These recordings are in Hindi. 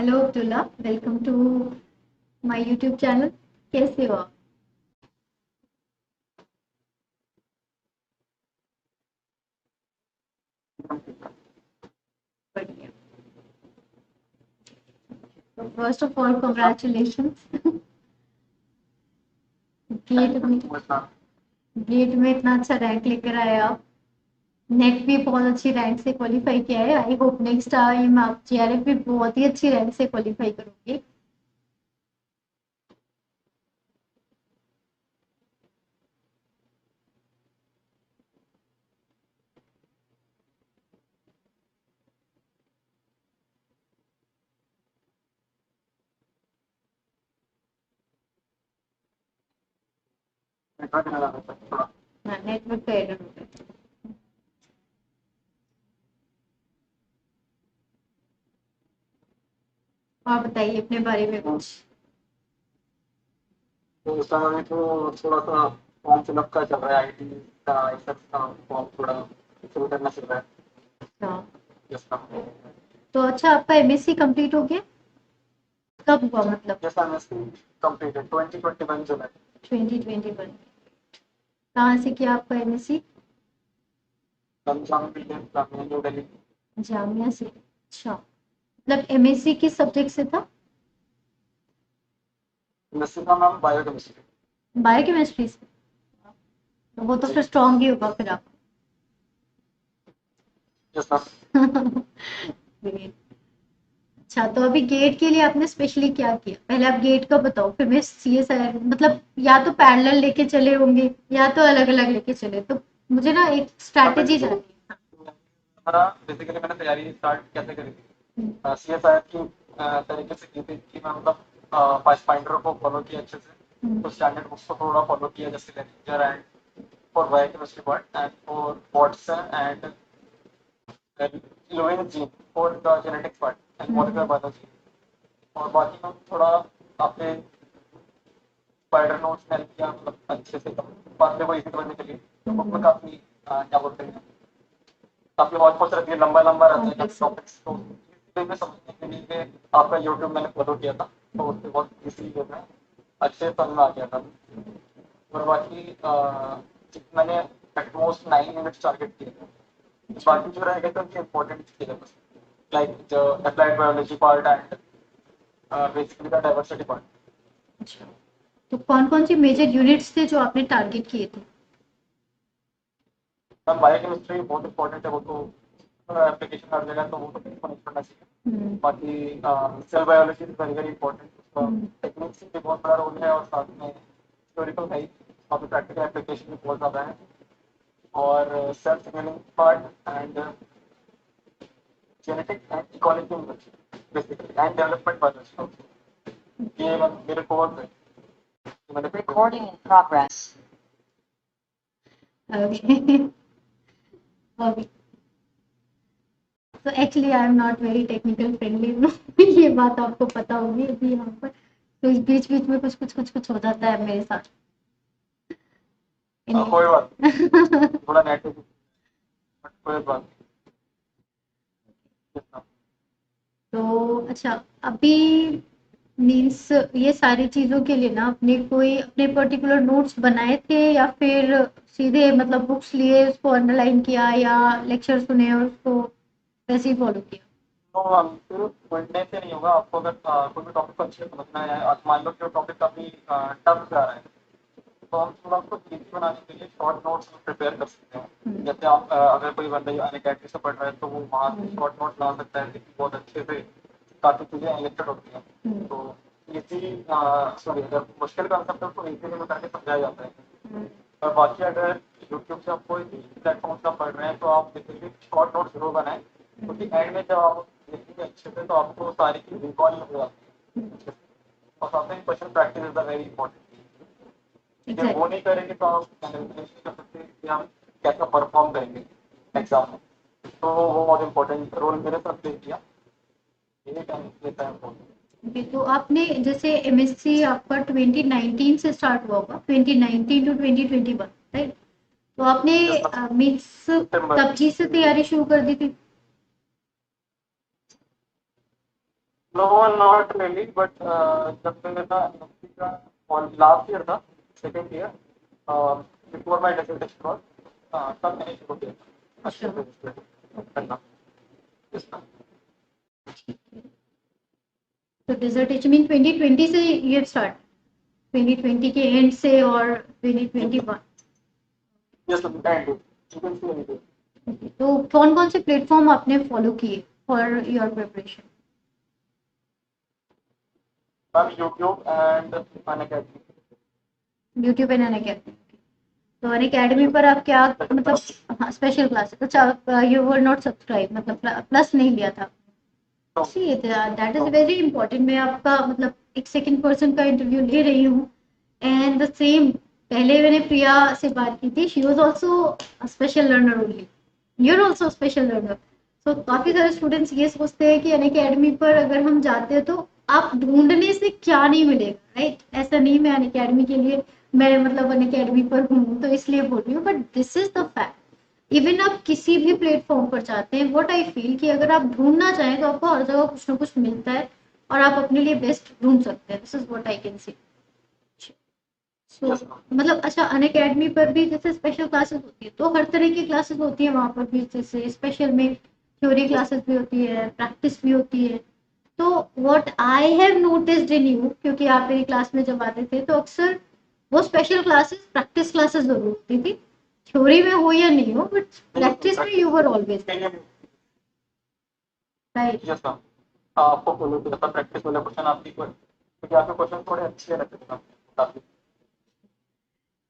Hello Abdullah, welcome to my YouTube channel. कैसे हो आप? बढ़िया। First of all congratulations. GATE में गेट में इतना अच्छा रैंक लेकर आए आप। नेट भी बहुत अच्छी रैंक से क्वालिफाई किया है। आई होप नेक्स्ट टाइम आप जेआरएफ भी बहुत ही अच्छी रैंक से क्वालिफाई करोगे। हाँ, नेटवर्क का एरर होता है। और बताइए अपने बारे में कुछ। तो उस समय तो थोड़ा सा फॉर्म फिलअप का चल रहा है, आईटी का एसएस का फॉर्म थोड़ा फिल करना चल रहा है। हाँ, जिसका तो अच्छा, आपका एमएससी कंप्लीट हो गया? कब हुआ मतलब? जैसा एमएससी कंप्लीटेड 2021 जुलाई। 2021। कहाँ से किया आपका MSc? Punjab medium Jamia new Delhi. Jamia से। अच्छा, मतलब एमएससी किस सब्जेक्ट से था? एमएससी का नाम बायोकेमिस्ट्री। बायोकेमिस्ट्री से। तो वो तो जी। फिर स्ट्रांग ही होगा फिर आप। जैसा Great। अच्छा, तो अभी गेट के लिए आपने स्पेशली क्या किया? पहले आप गेट का बताओ, फिर मैं सीएसआईआर, मतलब या तो पैरेलल लेके चले होंगे या तो अलग अलग लेके चले, तो मुझे ना एक स्ट्रैटेजी तो जाननी है। हमारा बेसिकली मैंने तैयारी स्टार्ट कैसे करी हम्म, थी, सीएसआईआर की तरीके से की थी कि मैं मतलब फाइव फाइंडर को फॉलो किया अच्छे से। हम्म, तो स्टैंडर्ड बुक्स को थोड़ा फॉलो किया, जैसे lecture and for biochemistry part and for Watson and Lowen gene for the genetics part and molecular hmm, biology। और बाकी में थोड़ा आपने स्पाइडर नोट्स हेल्प किया, मतलब अच्छे से बातें को इजी करने के लिए। तो बुक में काफी क्या बोलते हैं, काफी बहुत कुछ रहती है, लंबा लंबा रहता है काफी कॉम्प्लेक्स है। टॉपिक्स। तो इसी में समझने के लिए आपका यूट्यूब मैंने फॉलो किया था, तो उससे बहुत इजी वे में अच्छे समझ में आ गया था। और बाकी मैंने एटमोस्ट 9 मिनट्स टारगेट किए थे। अच्छा, बाकी जो रहेगा तो important syllabus, like the applied biology part and basically the diversity part। अच्छा। तो कौन कौन सी मेजर यूनिट्स थे जो आपने टारगेट किए थे? मैम बायोकेमिस्ट्री बहुत इंपॉर्टेंट है, वो तो एप्लीकेशन हर जगह, तो वो तो किसी नहीं छोड़ना चाहिए। हम्म, बाकी cell biology is very very important, उसका हम्म, टेक्निक्स भी बहुत बड़ा रोल है, और साथ में हिस्टोरिकल है, और प्रैक्टिकल एप्लीकेशन भी बहुत ज़्यादा है। और cell signalling part and genetic and ecology basically and development biology, ये मेरे कोर्स है। मैंने Recording in progress. ओके। अभी तो actually I am not very technical friendly. ये बात आपको पता होगी अभी यहाँ पर। तो इस बीच बीच में कुछ हो जाता है मेरे साथ। कोई बात Anyway। नहीं, थोड़ा नेट कोई बात नहीं। तो अच्छा, अभी मीन्स ये सारी चीजों के लिए ना आपने कोई अपने पर्टिकुलर नोट्स बनाए थे या फिर सीधे मतलब बुक्स लिए उसको अंडरलाइन किया या लेक्चर सुने और उसको वैसे ही फॉलो किया? तो सिर्फ पढ़ने से नहीं होगा, आपको अगर कोई भी टॉपिक को अच्छे से समझना है, आज मान लो कि वो टॉपिक काफी टफ जा रहा है, तो हम थोड़ा उसको इजी बनाने के लिए शॉर्ट नोट्स प्रिपेयर कर सकते हैं। जैसे आप अगर कोई बंदा अनअकैडमी से पढ़ रहा है, तो वो वहाँ से शॉर्ट नोट बना सकता है, जिसकी बहुत अच्छे से काफी चीजें लिखित होती हैं। तो इजी सॉरी, अगर मुश्किल कंसेप्ट है उसको इजीली में करके समझाया जाता है। और बाकी अगर यूट्यूब से आप कोई प्लेटफॉर्म का पढ़ रहे हैं, तो आप बेसिकली शॉर्ट नोट जरूर बनाएं, क्योंकि एंड में जब आप देखेंगे अच्छे से, तो आपको सारी चीज रिकॉल हो जाती है। और साथ में question practice is the very important. ये वो नहीं करेंगे तो आप कैलकुलेशन कर सकते हैं कि हम कैसा परफॉर्म करेंगे एग्जाम में। तो वो बहुत इंपॉर्टेंट रोल मेरे साथ प्ले किया, ये टाइम लेता है बहुत। ओके, तो आपने जैसे एमएससी आपका 2019 से स्टार्ट हुआ होगा, 2019 टू 2021, राइट? तो आपने मीन्स सितंबर। तब ही से तैयारी शुरू कर दी थी? नो नॉट रियली, बट जब मेरा एमएससी का लास्ट ईयर था, second year, before my dissertation was, तब मैंने शुरू किया था अच्छे अच्छा। से उसको करना। इसका तो डिसर्टेशन मीन 2020 से ये स्टार्ट, 2020 के एंड से और 2021। Yes and you can see anything. तो कौन कौन से प्लेटफॉर्म आपने फॉलो किए for your preparation? Ma'am YouTube and Unacademy. YouTube पे अन अकेडमी। तो अन अकेडमी पर आप क्या मतलब, हाँ स्पेशल क्लासेस, अच्छा यू वर नॉट सब्सक्राइब, मतलब प्लस नहीं लिया था? See that is very important. मैं आपका मतलब एक सेकंड पर्सन का इंटरव्यू ले रही हूँ, एंड द सेम, पहले मैंने प्रिया से बात की थी, she was also special learner only, you are also special learner. तो काफी सारे स्टूडेंट्स ये सोचते हैं कि अन अकेडमी पर अगर हम जाते हैं तो आप ढूंढने से क्या नहीं मिलेगा, राइट? ऐसा नहीं, मैं अन अकेडमी के लिए, मैं मतलब अन अकेडमी पर हूँ तो इसलिए बोल रही हूँ, but this is the fact. Even आप किसी भी प्लेटफॉर्म पर जाते हैं, व्हाट आई फील कि अगर आप ढूंढना चाहें तो आपको हर जगह कुछ ना कुछ मिलता है, और आप अपने लिए बेस्ट ढूंढ सकते हैं। This is what I can see. So yes ma'am. मतलब अच्छा, अन अकेडमी पर भी जैसे स्पेशल क्लासेस होती है तो हर तरह की क्लासेस होती है वहां पर भी, जैसे स्पेशल में थ्योरी यस क्लासेस भी होती है, प्रैक्टिस भी होती है। तो what I have noticed in you, क्योंकि आप मेरी क्लास में जब आते थे तो अक्सर वो स्पेशल क्लासेस प्रैक्टिस क्लासेस जरूर होती थी, थ्योरी में हो या नहीं हो, बट प्रैक्टिस में you were always there, right? Yes ma'am. आपको फॉलो किया था प्रैक्टिस वाला क्वेश्चन आपकी कोई, क्योंकि आपके क्वेश्चन थोड़े अच्छे लगते थे मैम काफी।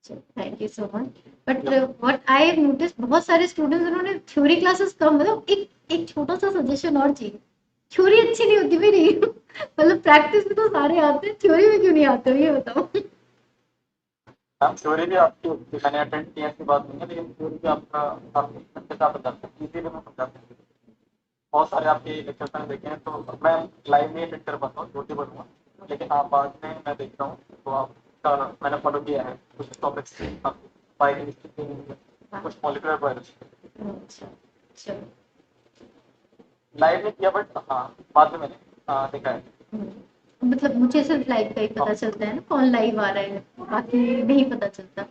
Thank you so much. But what I have notice, बहुत सारे स्टूडेंट्स उन्होंने थ्योरी क्लासेस कम, मतलब एक छोटा सा सजेशन और चाहिए, थ्योरी अच्छी नहीं होती मेरी मतलब प्रैक्टिस में तो सारे आते हैं, थ्योरी में क्यों नहीं आते हो ये बताओ? मैम थ्योरी भी आपकी होती है, मैंने अटेंड किया ऐसी बात नहीं है, लेकिन थ्योरी भी आपका काफी अच्छे से आप बताते हैं, इजीली में समझाते हैं। बहुत सारे आपके लेक्चर्स मैंने देखे हैं, तो मैं लाइव नहीं अटेंड कर पाता हूँ, यूट्यूब बनूंगा, लेकिन हाँ बाद में मैं देखता हूँ, तो आपका मैंने फॉलो किया है कुछ टॉपिक्स बायोकेमिस्ट्री, कुछ मॉलिक्यूलर बायोलॉजी। अच्छा, चलो। लाइव नहीं किया, बट हाँ बाद में मैंने देखा है। मतलब मुझे सिर्फ लाइव का ही पता चलता है ना, कौन लाइव आ रहा है, बाकी नहीं पता चलता।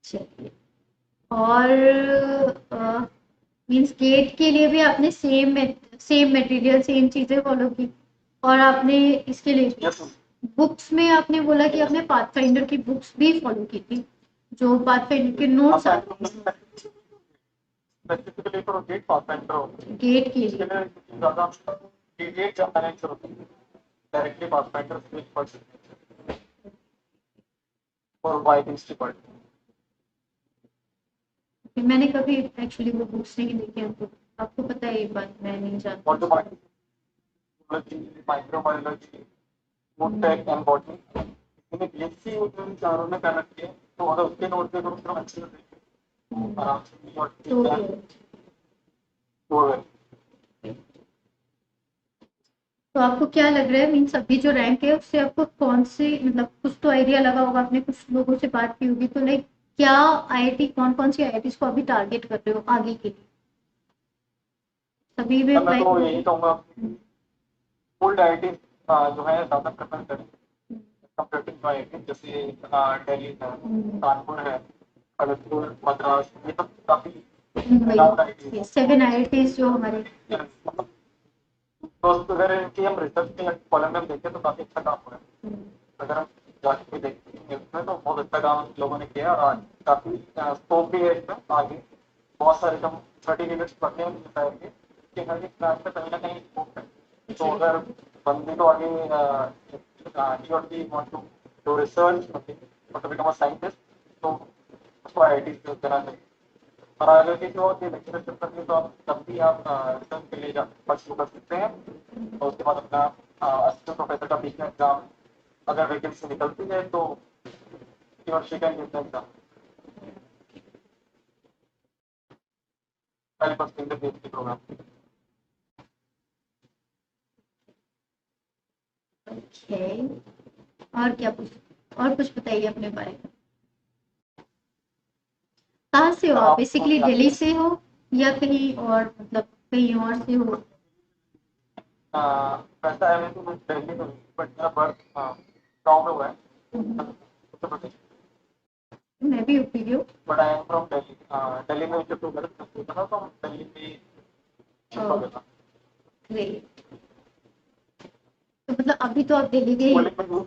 चलिए। और मीन्स गेट के लिए भी आपने सेम मटेरियल, सेम चीजें फॉलो की, और आपने इसके लिए भी यस बुक्स में आपने बोला कि आपने पाथफाइंडर की बुक्स भी फॉलो की थी, जो पाथफाइंडर के नोट्स आते हैं स्पेसिफिकली फॉर गेट पाथफाइंडर हो, गेट के उसके लिए। लिए ज़्यादा गेट ज़्यादा नहीं होती है, डायरेक्टली पाथफाइंडर से पढ़ सकते हैं और बायोकेमिस्ट्री पढ़। मैंने कभी एक्चुअली वो बुक्स नहीं देखी हैं, तो आपको पता है ये बात, मैं नहीं जानती और जो उसके बाकी माइक्रोबायोलॉजी, फूड बारे टेक एंड बॉटनी, इसमें बीएससी उन चारों में कर रखी है, तो अगर उसके नोट पे करो तो अच्छे से देखिए में। आराम से और तो वो तो आपको क्या लग रहा है, मीन्स अभी जो रैंक है उससे आपको कौन सी, मतलब कुछ तो आइडिया लगा होगा, आपने कुछ लोगों से बात की होगी, तो लाइक क्या आईआईटी, कौन कौन सी आईआईटी को अभी टारगेट कर रहे हो आगे के लिए, सभी में मैं अप्लाई तो करोगे? यही कहूँगा फुल आईआईटी जो है ज़्यादा प्रेफर करें कंपेयर टू आईआईटी, जैसे दिल्ली है, कानपुर है, खड़गपुर, मद्रास, ये सब काफ़ी renowned आईआईटी वही 7 आईआईटी जो हमारे। है। तो अगर इनकी हम रिसर्च के कॉलम में देखें तो काफ़ी अच्छा काम हुआ है। अगर हम जाके भी देखते हैं न्यूज़ में तो बहुत अच्छा काम लोगों ने किया, और आज काफ़ी स्कोप भी है इसमें आगे, बहुत सारे हम सर्टिफिकेट्स पढ़ते हैं मिसाइल के कि हर एक क्लास में कहीं ना कहीं स्कोप है। तो अगर बंदे को आगे ही और she want to do research और टू बिकम अ साइंटिस्ट, तो उसको आईआईटी से करना चाहिए। और आगे की जो होती है लेक्चर करते हैं तो आप तब भी आप रिसर्च के लिए शुरू कर सकते हैं, और उसके बाद अपना असिस्टेंट प्रोफेसर का बीच में एग्जाम अगर वैकेंसी निकलती है तो और she can give the exam पहले first in the PhD programme. Okay. और क्या पूछ, और कुछ बताइए अपने बारे में, कहाँ से हो मैम आप? आपको बेसिकली आती दिल्ली है से हो या कहीं और, मतलब कहीं और से हो? वैसा है मैं तो दिल्ली में हूँ, बट मेरा बर्थ गाँव में हुआ है, उत्तर प्रदेश। मैं भी यूपी की हूँ। But I am from Delhi. Delhi में जब तो गलत होता था तो हम दिल्ली में शिफ्ट हो गया था। ग्रेट। तो मतलब अभी तो आप दिल्ली के ही हो। स्कूलिंग में हूँ।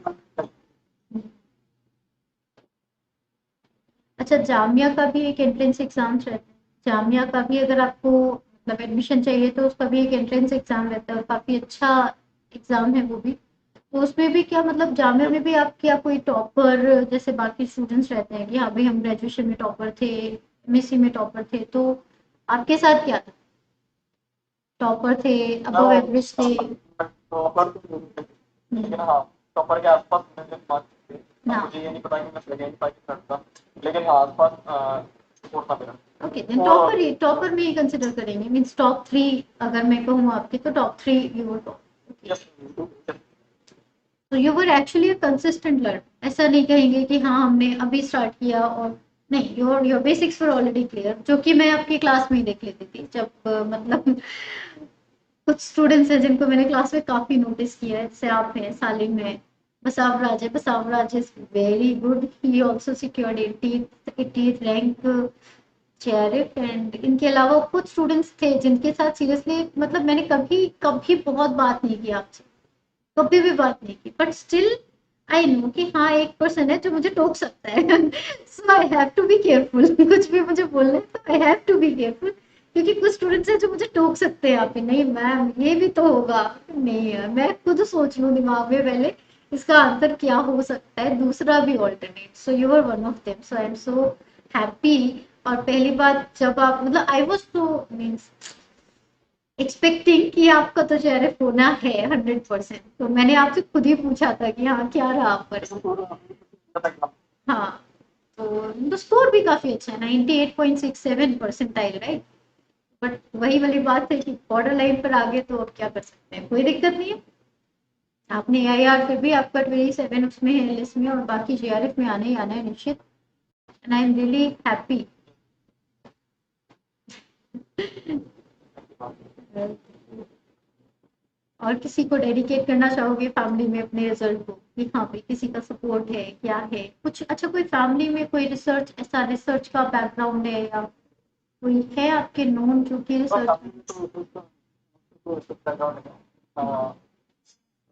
अच्छा, जामिया का भी एक एंट्रेंस एग्जाम रहता है। जामिया का भी अगर आपको मतलब एडमिशन चाहिए तो उसका भी एक एंट्रेंस एग्जाम रहता है और काफी अच्छा एग्जाम है वो भी। तो उसमें भी क्या मतलब जामिया में भी आप क्या कोई टॉपर जैसे बाकी स्टूडेंट्स रहते हैं कि हाँ भाई हम ग्रेजुएशन में टॉपर थे, एमएससी में टॉपर थे, तो आपके साथ क्या था? टॉपर थे, अबव एवरेज थे? टॉपर तो लेकिन हम्म, हाँ, टॉपर के आसपास मेरे मार्क्स थे। अब ना। मुझे ये नहीं पता कि मैं सेकेंड था कि थर्ड था, लेकिन हाँ आसपास स्कोर था मेरा। ओके, देन ओवरऑल टॉपर में ही कंसिडर करेंगे, मींस टॉप थ्री। अगर मैं कहूँ आपके तो top three you were top. Okay. Yes. तो you were actually a consistent learn, ऐसा नहीं कहेंगे कि हाँ हमने अभी स्टार्ट किया और नहीं, your basics were already clear, जो कि मैं आपकी क्लास में ही देख लेती थी जब मतलब कुछ स्टूडेंट्स हैं जिनको मैंने क्लास में काफी नोटिस किया है, जैसे आप हैं, सालिम है, Basav Raj is very good, he also secured 80th rank JRF. And इनके अलावा कुछ स्टूडेंट्स थे जिनके साथ सीरियसली मतलब मैंने कभी कभी बहुत बात नहीं की आपसे, कभी भी बात नहीं की, बट स्टिल आई नो कि हाँ एक पर्सन है जो मुझे टोक सकता है so I have to be careful कुछ भी मुझे बोलना है तो I have to be careful, क्योंकि कुछ स्टूडेंट्स हैं जो मुझे टोक सकते हैं यहाँ पे, नहीं मैम ये भी तो होगा, नहीं यार मैं खुद सोच लूँ दिमाग में पहले इसका आंसर क्या हो सकता है, दूसरा भी alternate, so you are one of them, so I am so happy. और पहली बात जब आप मतलब I was so means expecting कि आपका तो शेरिफ होना है 100%, तो मैंने आपसे खुद ही पूछा था कि हाँ क्या रहा आप पर। हाँ, तो स्कोर भी काफी अच्छा है, 98.67 परसेंटाइल, राइट? बट वही वाली बात है कि बॉर्डर लाइन पर आगे तो अब क्या कर सकते हैं, कोई दिक्कत नहीं है। आपने आई आर फिर भी आपका 27 उसमें है लिस्ट में, और बाकी जीआरएफ में आना ही आना है निश्चित, and I am really happy. और किसी को डेडिकेट करना चाहोगे फैमिली में अपने रिजल्ट को कि हाँ भाई किसी का सपोर्ट है, क्या है कुछ अच्छा, कोई फैमिली में कोई रिसर्च, ऐसा रिसर्च का बैकग्राउंड है या कोई है आपके नोन जो कि रिसर्च में?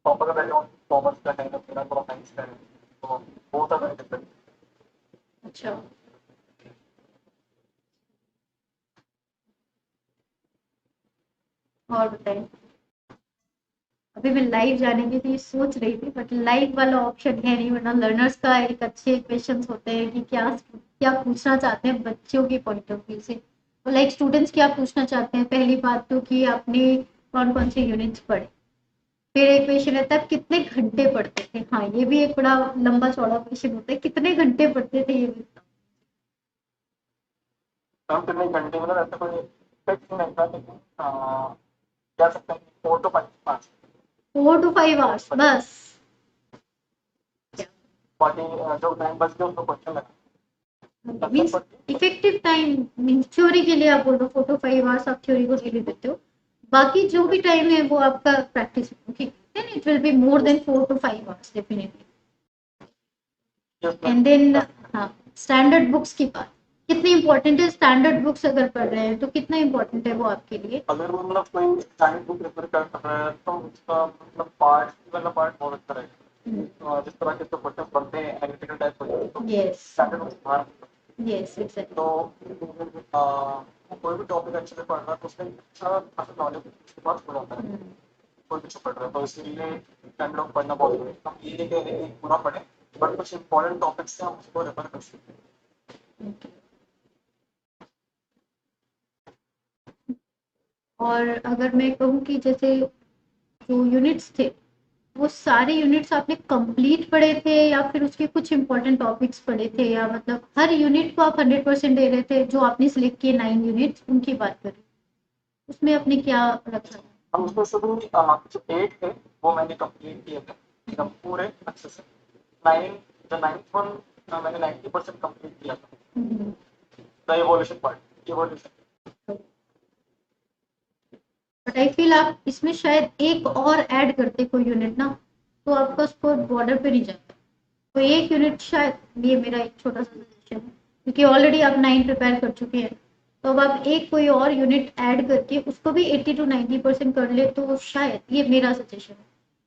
टॉपर का बैकग्राउंड कॉमर्स का है, मेरा थोड़ा साइंस का है, तो बहुत ज़्यादा डिफरेंट। अच्छा। और बताइए। अभी मैं लाइव जाने की थी सोच रही थी, बट लाइव वाला ऑप्शन है नहीं, वरना लर्नर्स का एक अच्छे क्वेश्चंस होते हैं कि क्या क्या पूछना चाहते हैं बच्चों के पॉइंट ऑफ व्यू से, तो लाइक स्टूडेंट्स क्या पूछना चाहते हैं, पहली बात तो कि आपने कौन कौन से यूनिट्स पढ़े, फिर एक क्वेश्चन रहता है कितने घंटे पढ़ते थे, हाँ ये भी एक बड़ा लंबा चौड़ा क्वेश्चन होता है, कितने घंटे पढ़ते थे ये भी बताओ। हम कितने घंटे मतलब ऐसा कोई फिक्स नहीं था, लेकिन कह सकते हैं 4 to 5 5। 4 to 5 hours बस? बाकी जो टाइम बच गया उसको क्वेश्चन लगा तब तक मीन्स पढ़ के। इफेक्टिव टाइम, मीन्स थ्योरी के लिए आप बोल रहे हो 4 to 5 hours आप थ्योरी को डेली देते हो, बाकी जो भी टाइम है वो आपका प्रैक्टिस, ठीक है, it will be more than 4 to 5 hours definitely. And then हाँ, स्टैंडर्ड बुक्स की बात कितनी इंपॉर्टेंट है, स्टैंडर्ड बुक्स अगर पढ़ रहे हैं तो कितना इंपॉर्टेंट है वो आपके लिए? अगर वो मतलब कोई साइंस बुक रेफर कर रहा है तो उसका मतलब पार्ट वाला पार्ट बहुत अच्छा रहेगा। जिस तरह के तो क्वेश्चन बनते हैं एनालिटिकल टाइप क्वेश्चन, तो यस। स्टैंडर्ड बुक्स बाहर। Yes exactly. तो कोई भी टॉपिक अच्छे से पढ़ रहा है तो उसमें अच्छा खासा नॉलेज उसके पास हो जाता है, कोई भी पढ़ रहा है, तो इसीलिए स्टैंडर्ड बुक पढ़ना बहुत जरूरी है। हम ये नहीं कह रहे कि पूरा पढ़े, बट कुछ इंपॉर्टेंट टॉपिक्स से हम उसको रेफर कर सकते हैं। और अगर मैं कहूँ कि जैसे जो यूनिट्स थे वो सारे यूनिट्स आपने कंप्लीट पढ़े थे या फिर उसके कुछ इंपॉर्टेंट टॉपिक्स पढ़े थे, या मतलब हर यूनिट को आप 100% दे रहे थे, जो आपने सिलेक्ट किए 9 यूनिट्स उनकी बात करें उसमें आपने क्या रखा? हम उसमें से भी जो 8 थे वो मैंने कंप्लीट किए थे एकदम पूरे अच्छे से। 9 जो 9th वन मैंने 90% कंप्लीट किया था। Hmm. The evolution part, evolution. But I feel आप इसमें शायद एक और ऐड करते कोई यूनिट ना, तो आपका स्कोर बॉर्डर पे नहीं जाता। तो एक यूनिट शायद, ये मेरा एक छोटा सा सजेशन है, क्योंकि ऑलरेडी आप 9 प्रिपेयर कर चुके हैं, तो अब आप एक कोई और यूनिट ऐड करके उसको भी 80 to 90% कर ले, तो शायद, ये मेरा सजेशन है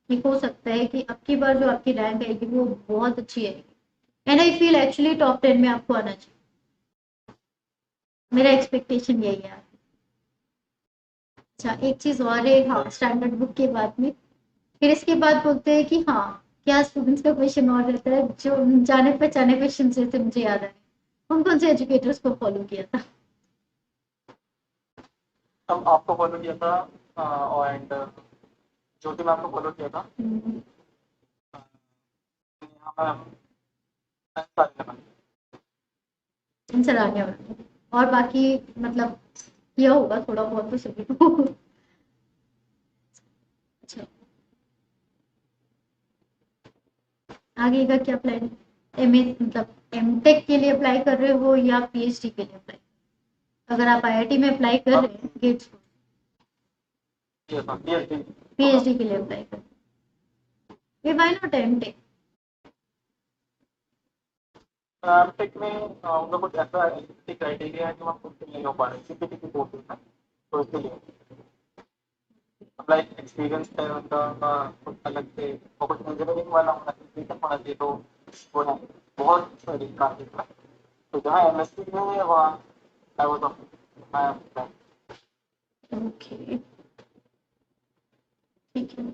कि हो सकता है कि अब की बार जो आपकी रैंक आएगी वो बहुत अच्छी आएगी। And I feel actually top 10 में आपको आना चाहिए, मेरा एक्सपेक्टेशन यही है। अच्छा, एक चीज और है, हाँ, स्टैंडर्ड बुक के बाद में फिर इसके बाद बोलते हैं कि हाँ, क्या स्टूडेंट्स का क्वेश्चन और रहता है, जो जाने पहचाने क्वेश्चन रहते हैं, मुझे याद आ रहे हैं, कौन कौन से एजुकेटर्स को फॉलो किया था? हम आपको फॉलो किया था, एंड ज्योति मैम को फॉलो किया था। यहाँ पे हम सारे करना। आंसर आ गया मेरे को। और बाकी मतलब किया होगा थोड़ा बहुत तो सभी को। अच्छा, आगे का क्या प्लान है? एमए मतलब एमटेक के लिए अप्लाई कर रहे हो या पीएचडी के लिए अप्लाई? अगर आप आईआईटी में अप्लाई कर रहे हैं गेट्स, होगा। पीएचडी के लिए अप्लाई कर, ये व्हाई नॉट एमटेक? टेक में उनका कुछ ऐसा क्राइटेरिया है कि वहाँ फुलफिल नहीं हो पा रहे सीपीटी की कोर्सेज में, तो इसके लिए लाइक एक्सपीरियंस है उनका कुछ अलग से, और कुछ इंजीनियरिंग वाला होना चाहिए, होना चाहिए, तो वो है बहुत सारी काफी। तो जहाँ एमएससी है वहाँ आई वाज ऑफ ओके, ठीक है।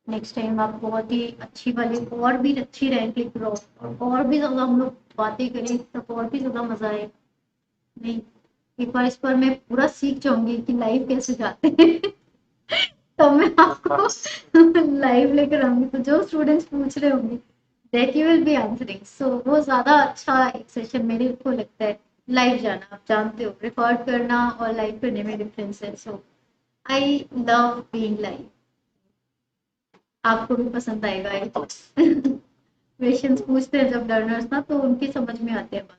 नेक्स्ट टाइम आप बहुत ही अच्छी वाली और भी अच्छी रैंक लेकर आओ, और भी ज्यादा हम लोग बातें करें, तब और भी ज्यादा मजा आए। नहीं, एक बार इस पर मैं पूरा सीख जाऊंगी कि लाइव कैसे जाते हैं। तो मैं आपको लाइव लेकर आऊंगी, तो जो स्टूडेंट्स पूछ रहे होंगे that you will be answering, so वो ज्यादा अच्छा एक सेशन मेरे को लगता है। लाइव जाना, आप जानते हो, रिकॉर्ड करना और लाइव करने में डिफरेंस है, so I love being live. आपको भी पसंद आएगा ये तो। क्वेश्चंस पूछते हैं जब लर्नर्स ना, तो उनकी समझ में आते हैं बात।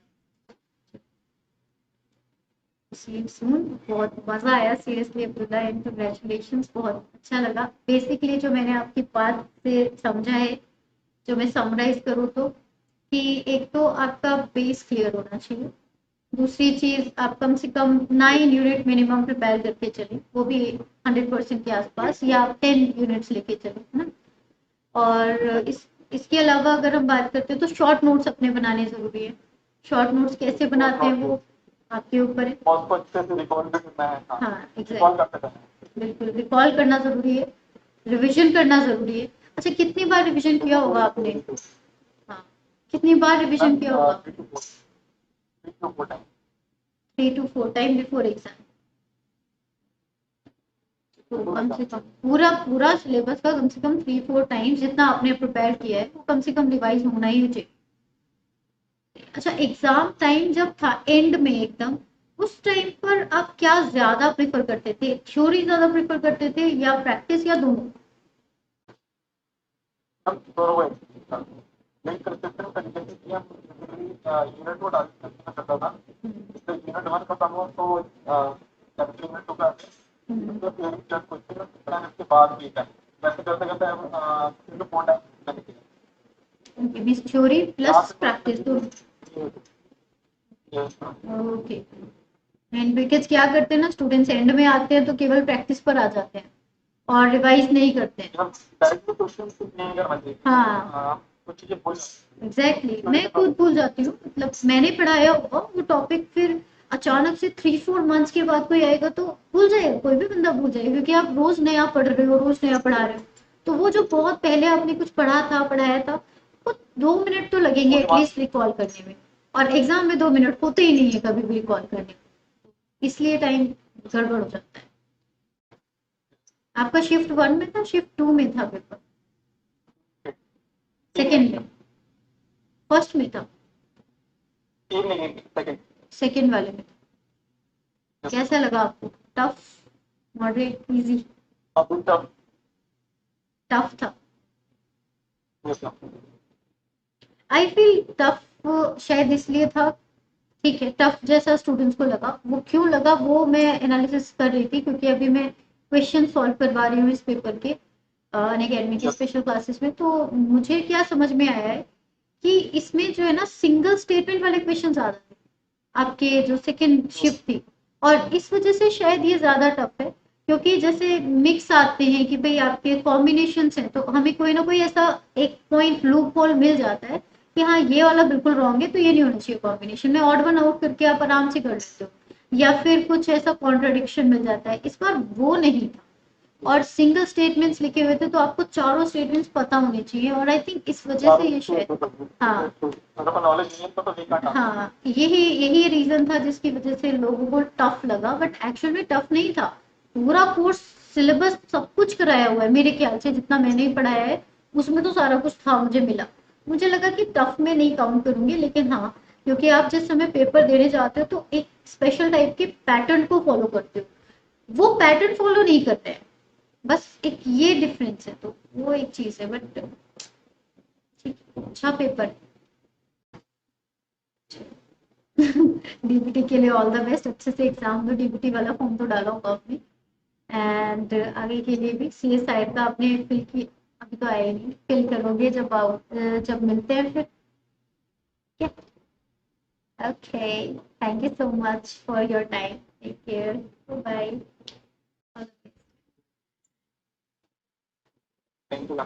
सून, बहुत मजा आया सीरियसली अब्दुल्ला, एंड कंग्रेचुलेशंस, बहुत अच्छा लगा। बेसिकली जो मैंने आपकी बात से समझा है, जो मैं समराइज करूँ तो, कि एक तो आपका बेस क्लियर होना चाहिए, दूसरी चीज आप कम से कम 9 यूनिट मिनिमम प्रिपेयर करके चले, वो भी 100% के आसपास, या आप 10 यूनिट्स लेके चले, है ना। और इसके अलावा अगर हम बात करते हैं तो शॉर्ट नोट्स अपने बनाने जरूरी है। शॉर्ट नोट्स कैसे बनाते हैं वो आपके ऊपर है। और उसको अच्छे से रिकॉर्ड भी करना है। हाँ, हाँ रिकॉर्ड एग्जैक्ट, करते रहना बिल्कुल रिकॉल करना जरूरी है, रिविजन करना जरूरी है। अच्छा, कितनी बार रिविजन किया होगा आपने? हाँ, कितनी बार रिविजन किया होगा आपने? 3 to 4 time. 3 to 4 time before exam. तो कम से कम पूरा पूरा सिलेबस का कम से कम 3-4 टाइम्स जितना आपने प्रिपेयर किया है वो कम से कम रिवाइज होना ही चाहिए। अच्छा, एग्जाम टाइम जब था एंड में एकदम, उस टाइम पर आप क्या ज्यादा प्रेफर करते थे, थ्योरी ज्यादा प्रेफर करते थे या प्रैक्टिस, या दोनों? हम दोनों को नहीं कर सकते हैं तरीके से कि हम यूनिट को डाल करता था। तो यूनिट 1 खत्म हो तो यूनिट 2 का तो फिर जब क्वेश्चन प्लान इसके बाद भी है, वैसे करते करते हम 3 to 4 टाइम मैंने किया। मीन्स थ्योरी यहाँ प्लस पे प्रैक्टिस दोनों। तो ओके, एंड बिकॉज क्या करते हैं ना स्टूडेंट्स, एंड में आते हैं तो केवल प्रैक्टिस पर आ जाते हैं और रिवाइज नहीं करते हैं। डायरेक्टली क्वेश्चन नहीं करना चाहिए। हाँ कुछ चीजें भूल एग्जैक्टली, मैं खुद भूल जाती हूँ, मतलब मैंने पढ़ाया होगा वो टॉपिक, फिर अचानक से 3-4 मंथ्स के बाद कोई आएगा तो भूल जाएगा, कोई भी बंदा भूल जाएगा, क्योंकि आप रोज नया पढ़ रहे हो, रोज नया पढ़ा रहे हो। तो वो जो बहुत पहले आपने कुछ पढ़ा था, पढ़ाया था, वो 2 मिनट तो लगेंगे वो दिमाग एटलीस्ट रिकॉल करने में, और एग्जाम में 2 मिनट होते ही नहीं है कभी भी रिकॉल करने में, इसलिए टाइम गड़बड़ हो जाता है। आपका शिफ्ट 1 में था, शिफ्ट 2 में था पेपर? सेकेंड में? फर्स्ट में था? तीन नहीं सेकंड। सेकेंड वाले में? कैसा लगा आपको? Tough, moderate, easy? अभी तक टफ था? आई फील टफ शायद इसलिए था ठीक है, टफ जैसा स्टूडेंट्स को लगा, वो क्यों लगा वो मैं एनालिसिस कर रही थी, क्योंकि अभी मैं क्वेश्चन सॉल्व करवा रही हूँ इस पेपर के अनअकैडमी के यस। स्पेशल क्लासेस में। तो मुझे क्या समझ में आया है कि इसमें जो है ना सिंगल स्टेटमेंट वाले क्वेश्चन ज्यादा थे, आपके जो सेकंड शिफ्ट थी, और इस वजह से शायद ये ज्यादा टफ है। क्योंकि जैसे मिक्स आते हैं कि भाई आपके कॉम्बिनेशन हैं, तो हमें कोई ना कोई ऐसा एक पॉइंट लूप होल मिल जाता है कि हाँ ये वाला बिल्कुल रॉन्ग है, तो ये नहीं होना चाहिए कॉम्बिनेशन में, ऑड वन आउट करके आप आराम से कर लेते हो, या फिर कुछ ऐसा कॉन्ट्रडिक्शन मिल जाता है। इस बार वो नहीं था, और सिंगल स्टेटमेंट्स लिखे हुए थे, तो आपको चारों स्टेटमेंट्स पता होने चाहिए, और आई थिंक इस वजह से चारों ये शायद, हाँ अगर को नॉलेज नहीं है तो वी कांट आंसर। हाँ, यही यही रीजन था जिसकी वजह से लोगों को टफ लगा, बट एक्चुअल में टफ नहीं था। पूरा कोर्स सिलेबस सब कुछ कराया हुआ है मेरे ख्याल से, जितना मैंने ही पढ़ाया है उसमें तो सारा कुछ था, मुझे मिला। मुझे लगा कि टफ में नहीं काउंट करूंगी, लेकिन हाँ, क्योंकि आप जिस समय पेपर देने जाते हो तो एक स्पेशल टाइप के पैटर्न को फॉलो करते हो, वो पैटर्न फॉलो नहीं करते हैं, बस एक ये डिफरेंस है, तो वो एक चीज है, बट ठीक, अच्छा पेपर। डीबीटी के लिए ऑल द बेस्ट, अच्छे से एग्जाम दो, डीबीटी वाला फॉर्म तो डाला होगा आपने, एंड आगे के लिए भी सी एस साइड का आपने फिल की, अभी तो आया ही नहीं, फिल करोगे जब आओ, जब मिलते हैं फिर। Okay, thank you so much for your time, take care, bye. Thank you.